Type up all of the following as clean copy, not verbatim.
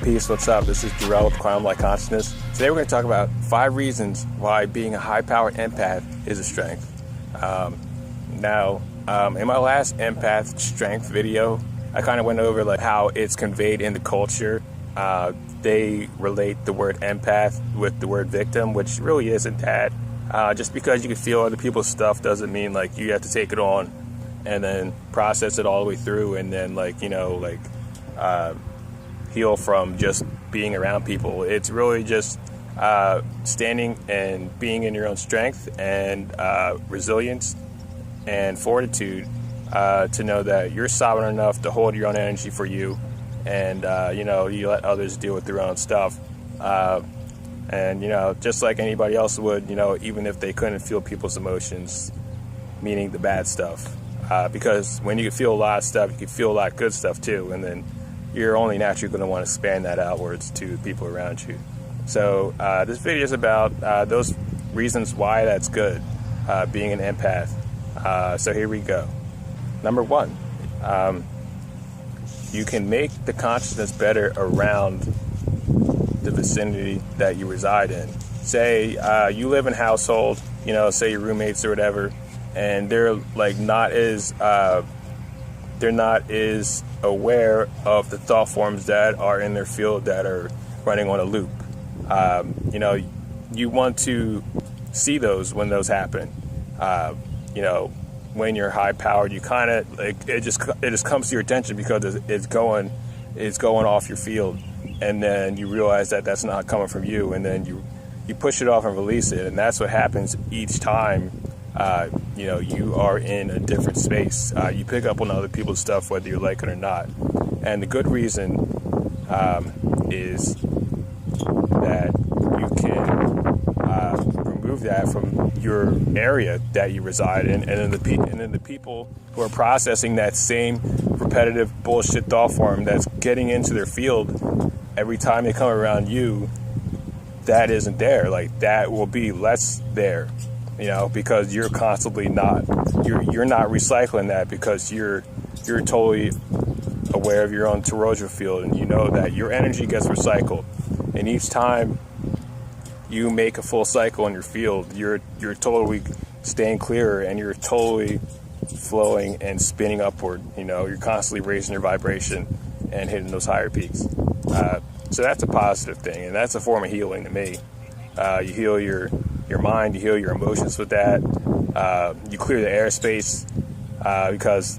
Peace, what's up? This is Jarrell with Quantum Light Consciousness. Today we're going to talk about 5 reasons why being a high-powered empath is a strength. In my last empath strength video, I kind of went over like how it's conveyed in the culture. They relate the word empath with the word victim, which really isn't that. Just because you can feel other people's stuff doesn't mean like you have to take it on and then process it all the way through and then heal from just being around people. It's really just standing and being in your own strength and resilience and fortitude to know that you're sovereign enough to hold your own energy for you, and you let others deal with their own stuff, and just like anybody else would, even if they couldn't feel people's emotions, meaning the bad stuff, because when you can feel a lot of stuff, you can feel a lot of good stuff too, and then you're only naturally going to want to expand that outwards to people around you. So this video is about those reasons why that's good, being an empath. So here we go. Number 1, you can make the consciousness better around the vicinity that you reside in. Say you live in a household, say your roommates or whatever, and they're not as aware of the thought forms that are in their field that are running on a loop. You want to see those when those happen. When you're high powered, you kind of it just comes to your attention because it's going off your field, and then you realize that that's not coming from you, and then you push it off and release it, and that's what happens each time. You are in a different space. You pick up on other people's stuff, whether you like it or not. And the good reason is that you can remove that from your area that you reside in, and then the people who are processing that same repetitive bullshit thought form that's getting into their field every time they come around you, that isn't there. That will be less there. Because you're constantly you're not recycling that, because you're totally aware of your own toroidal field, and you know that your energy gets recycled. And each time you make a full cycle in your field, you're totally staying clearer, and you're totally flowing and spinning upward. You're constantly raising your vibration and hitting those higher peaks. So that's a positive thing, and that's a form of healing to me. You heal your mind, you heal your emotions with that. You clear the airspace because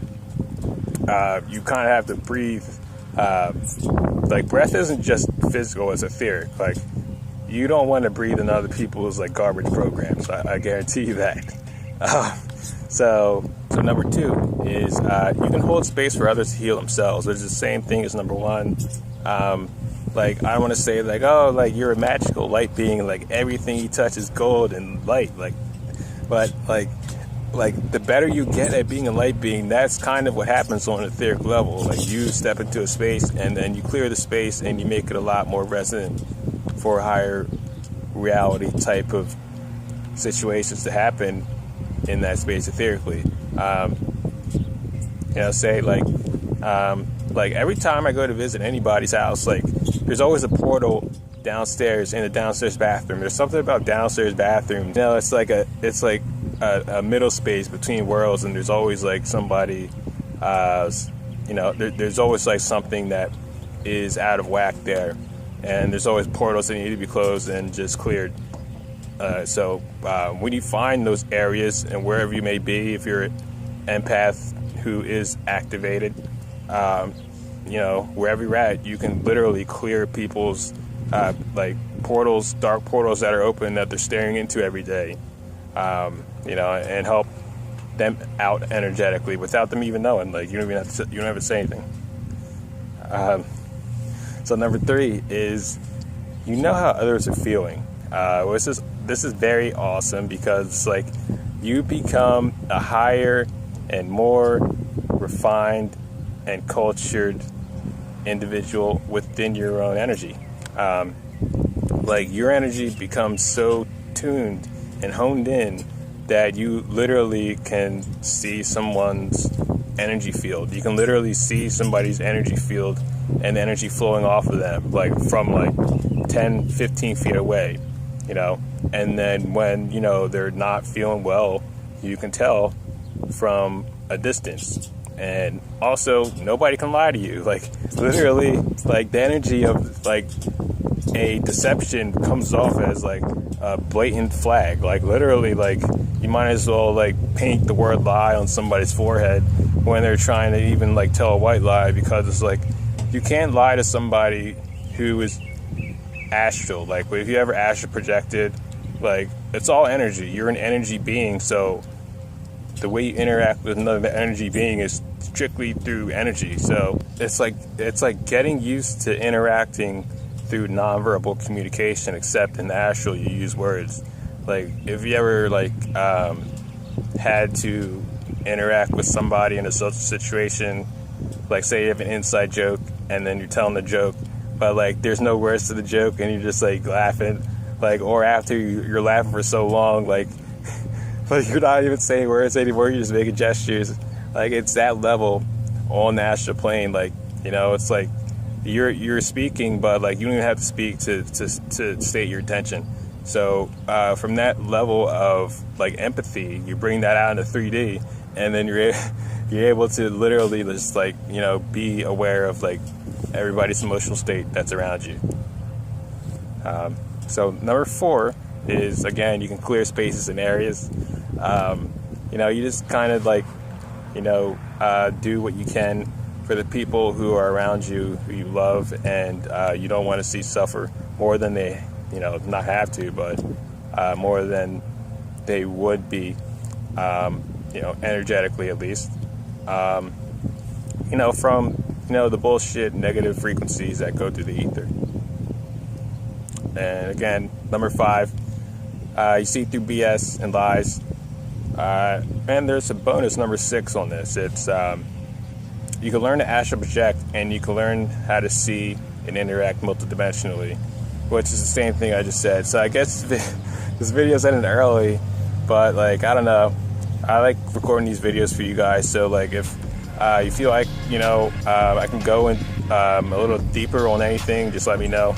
you kind of have to breathe. Breath isn't just physical, it's etheric. You don't want to breathe in other people's garbage programs. I guarantee you that. So number 2 is you can hold space for others to heal themselves, which is the same thing as number 1. I don't want to say you're a magical light being, everything you touch is gold and light, but the better you get at being a light being, that's kind of what happens on an etheric level. You step into a space and then you clear the space and you make it a lot more resonant for higher reality type of situations to happen in that space etherically. Every time I go to visit anybody's house, there's always a portal downstairs in the downstairs bathroom. There's something about downstairs bathroom. It's like a middle space between worlds, and there's always somebody, there's always something that is out of whack there, and there's always portals that need to be closed and just cleared. So when you find those areas, and wherever you may be, if you're an empath who is activated, wherever you're at, you can literally clear people's portals, dark portals that are open that they're staring into every day, and help them out energetically without them even knowing. You don't have to say anything. So number 3 is how others are feeling. This is very awesome, because you become a higher and more refined and cultured individual within your own energy. Your energy becomes so tuned and honed in that you literally can see someone's energy field. You can literally see somebody's energy field and the energy flowing off of them, like from like 10, 15 feet away, you know. And then when, you know, they're not feeling well, you can tell from a distance. And also, nobody can lie to you. Like, literally, like, the energy of, like, a deception comes off as, like, a blatant flag. Like, literally, like, you might as well, like, paint the word lie on somebody's forehead when they're trying to even, like, tell a white lie, because it's like, you can't lie to somebody who is astral. Like, if you ever astral projected, like, it's all energy. You're an energy being, so the way you interact with another energy being is strictly through energy. So it's like getting used to interacting through nonverbal communication, except in the astral you use words. Like, if you ever like had to interact with somebody in a social situation, like say you have an inside joke and then you're telling the joke, but like there's no words to the joke and you're just like laughing, like, or after you're laughing for so long, like you're not even saying words anymore, you're just making gestures. Like, it's that level on the astral plane. Like, you know, it's like you're speaking, but like you don't even have to speak to state your intention. So from that level of like empathy, you bring that out into 3D, and then you're able to literally just like, you know, be aware of like everybody's emotional state that's around you. So number 4 is, again, you can clear spaces and areas. You know, you just kind of like, you know, do what you can for the people who are around you, who you love, and you don't want to see suffer more than they, you know, not have to, but more than they would be, you know, energetically at least. You know, from, you know, the bullshit negative frequencies that go through the ether. And again, number 5, you see through BS and lies. And there's a bonus, number 6 on this. It's you can learn to astral project, and you can learn how to see and interact multidimensionally, which is the same thing I just said. So I guess this video's ending early, but like, I don't know. I like recording these videos for you guys. So like, if you feel like, you know, I can go in a little deeper on anything, just let me know.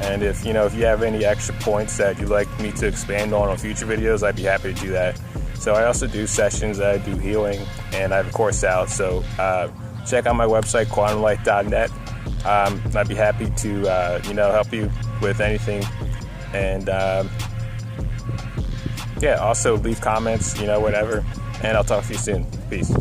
And if you know, if you have any extra points that you'd like me to expand on future videos, I'd be happy to do that. So I also do sessions, I do healing, and I have a course out. So check out my website, quantumlight.net. I'd be happy to, you know, help you with anything. And yeah, also leave comments, you know, whatever. And I'll talk to you soon. Peace.